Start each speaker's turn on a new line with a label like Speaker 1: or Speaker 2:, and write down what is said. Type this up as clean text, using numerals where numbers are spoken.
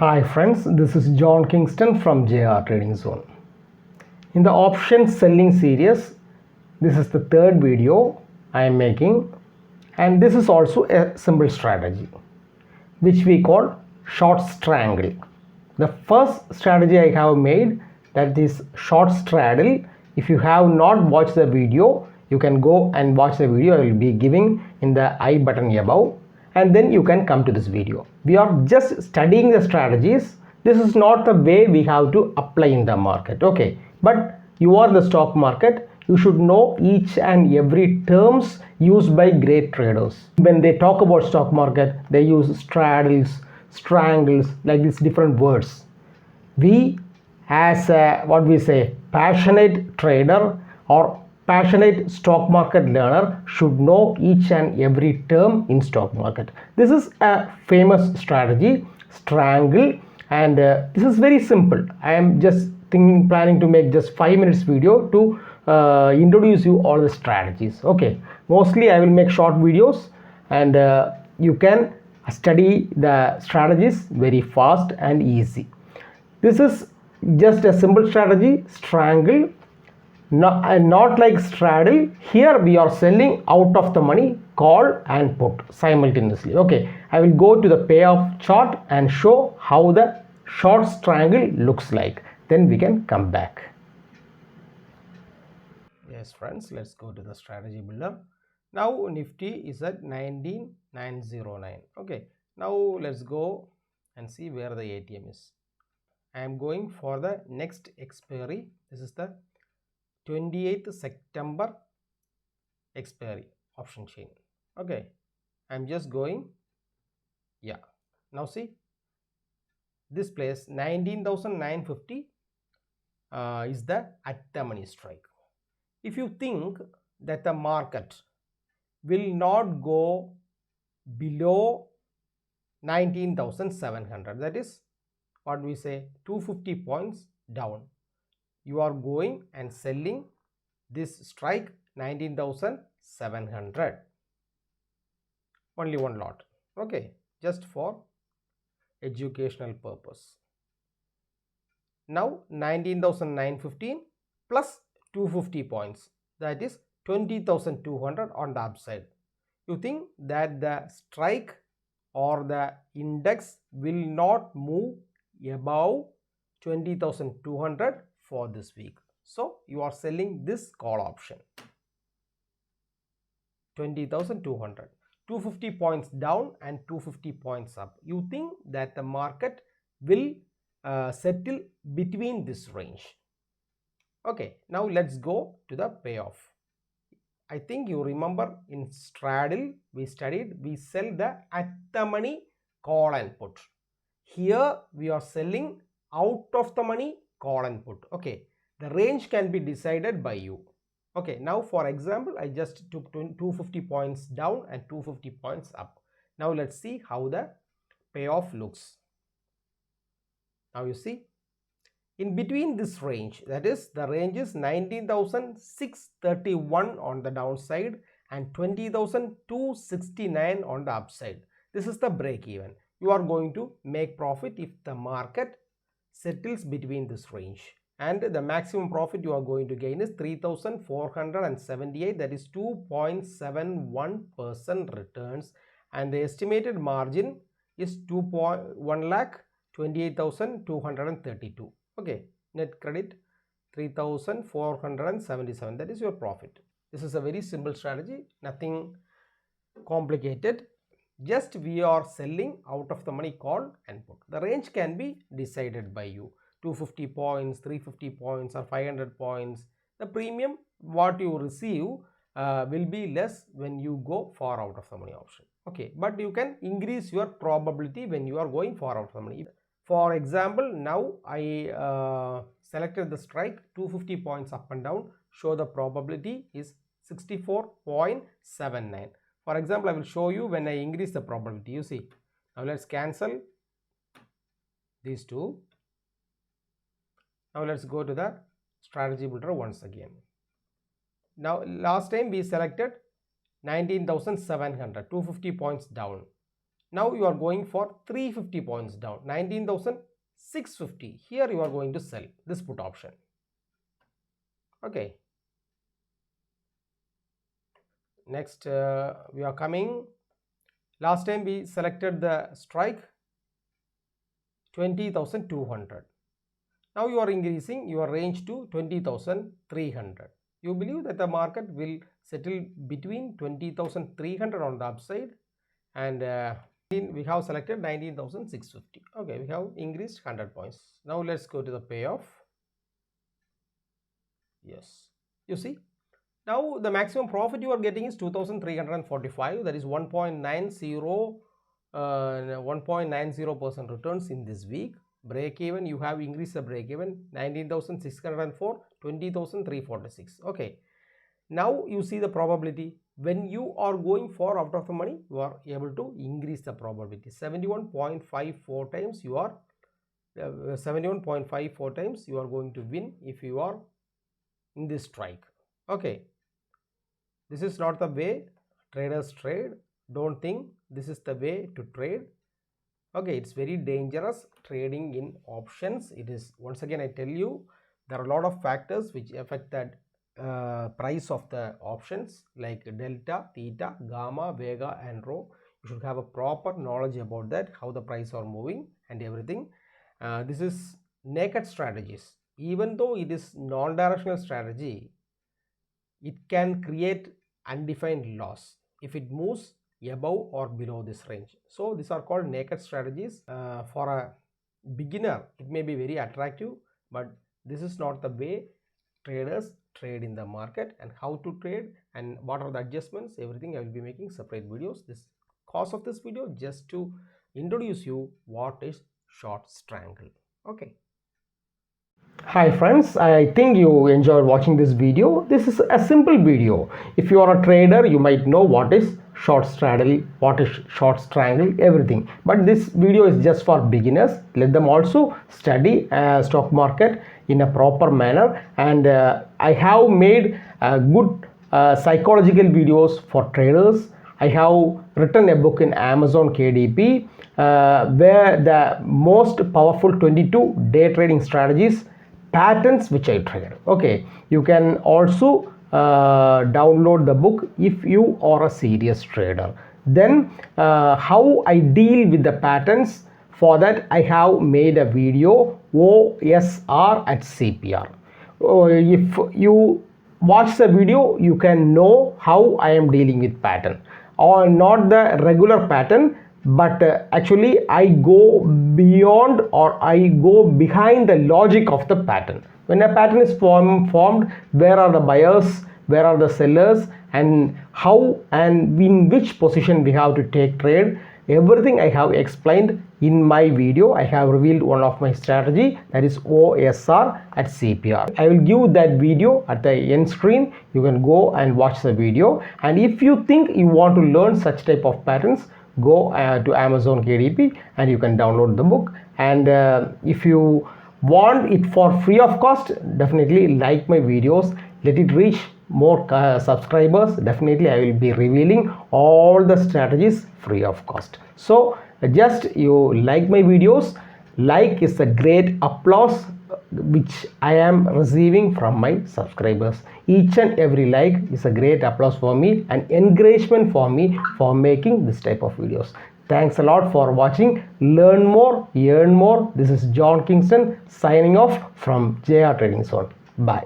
Speaker 1: Hi friends, this is John Kingston from JR Trading Zone. In the option selling series, this is the third video I am making, and this is also a simple strategy which we call short strangle. The first strategy I have made, that is short straddle. If you have not watched the video, you can go and watch the video. I will be giving in the I button above, and then you can come to this video. We are just studying the strategies. This is not the way we have to apply in the market, okay? But you are the stock market, you should know each and every terms used by great traders. When they talk about stock market, they use straddles, strangles, like these different words. We as a, what we say, passionate trader or passionate stock market learner should know each and every term in stock market. This is a famous strategy, strangle, and this is very simple. I am just planning to make just 5 minutes video to introduce you all the strategies. Okay, mostly I will make short videos, and you can study the strategies very fast and easy. This is just a simple strategy, strangle, not like straddle. Here we are selling out of the money, call and put simultaneously. Okay, I will go to the payoff chart and show how the short strangle looks like. Then we can come back. Yes friends, let's go to the strategy builder. Now Nifty is at 19909. Okay, now let's go and see where the ATM is. I am going for the next expiry. This is the 28th September expiry option chain. Okay, I'm just going. Yeah, now see this place 19,950 is the at the money strike. If you think that the market will not go below 19,700, that is what we say 250 points down, you are going and selling this strike 19,700, only one lot. Okay, just for educational purpose. Now 19,915 plus 250 points, that is 20,200 on the upside. You think that the strike or the index will not move above 20,200 for this week. So you are selling this call option 20,200, 250 points down and 250 points up. You think that the market will settle between this range. Okay, now let's go to the payoff. I think you remember in straddle we studied, we sell the at the money call and put. Here we are selling out of the money call and put. Okay, the range can be decided by you. Okay, now for example I just took 250 points down and 250 points up. Now let's see how the payoff looks. Now you see in between this range, that is the range is 19,631 on the downside and 20,269 on the upside. This is the break even. You are going to make profit if the market settles between this range, and the maximum profit you are going to gain is 3,478, that is 2.71% returns, and the estimated margin is 1,28,232. Okay, net credit 3,477, that is your profit. This is a very simple strategy, nothing complicated. Just we are selling out of the money call and put. The range can be decided by you, 250 points, 350 points or 500 points. The premium what you receive will be less when you go far out of the money option. Okay, but you can increase your probability when you are going far out of the money. For example, now I selected the strike 250 points up and down, show the probability is 64.79. For example, I will show you when I increase the probability. You see, now let's cancel these two. Now let's go to the strategy builder once again. Now last time we selected 19,700, 250 points down. Now you are going for 350 points down, 19,650. Here you are going to sell this put option. Okay. Next we are coming. Last time we selected the strike 20,200. Now you are increasing your range to 20,300. You believe that the market will settle between 20,300 on the upside, and we have selected 19,650. Okay, we have increased 100 points. Now let's go to the payoff. Yes, you see, now the maximum profit you are getting is 2,345. That is 1.90% returns in this week. Break even, you have increased the break even 19,604, 20,346. Okay, now you see the probability. When you are going for out of the money, you are able to increase the probability. 71.54 times you are 71.54 times you are going to win if you are in this strike. Okay, this is not the way traders trade. Don't think this is the way to trade. Okay, it's very dangerous trading in options. It is, once again I tell you, there are a lot of factors which affect that price of the options, like delta, theta, gamma, vega and rho. You should have a proper knowledge about that, how the price are moving and everything. This is naked strategies. Even though it is non-directional strategy, it can create undefined loss if it moves above or below this range. So these are called naked strategies. For a beginner it may be very attractive, but this is not the way traders trade in the market. And how to trade and what are the adjustments, everything I will be making separate videos. This cause of this video just to introduce you what is short strangle. Okay. Hi friends, I think you enjoyed watching this video. This is a simple video. If you are a trader, you might know what is short straddle, what is short strangle, everything. But this video is just for beginners. Let them also study stock market in a proper manner. And I have made good psychological videos for traders. I have written a book in Amazon KDP where the most powerful 22 day trading strategies patterns which I trade. Okay, you can also download the book if you are a serious trader. Then how I deal with the patterns, for that I have made a video OSR at CPR. If you watch the video, you can know how I am dealing with pattern, or not the regular pattern, but actually I go beyond, or I go behind the logic of the pattern. When a pattern is formed, where are the buyers, where are the sellers, and how and in which position we have to take trade, everything I have explained in my video. I have revealed one of my strategy, that is OSR at CPR. I will give that video at the end screen. You can go and watch the video. And if you think you want to learn such type of patterns, go to Amazon KDP and you can download the book. And if you want it for free of cost, definitely like my videos. Let it reach more subscribers. Definitely I will be revealing all the strategies free of cost. So just you like my videos. Like is a great applause which I am receiving from my subscribers. Each and every like is a great applause for me and encouragement for me for making this type of videos. Thanks a lot for watching. Learn more, earn more. This is John Kingston signing off from JR Trading Zone. Bye.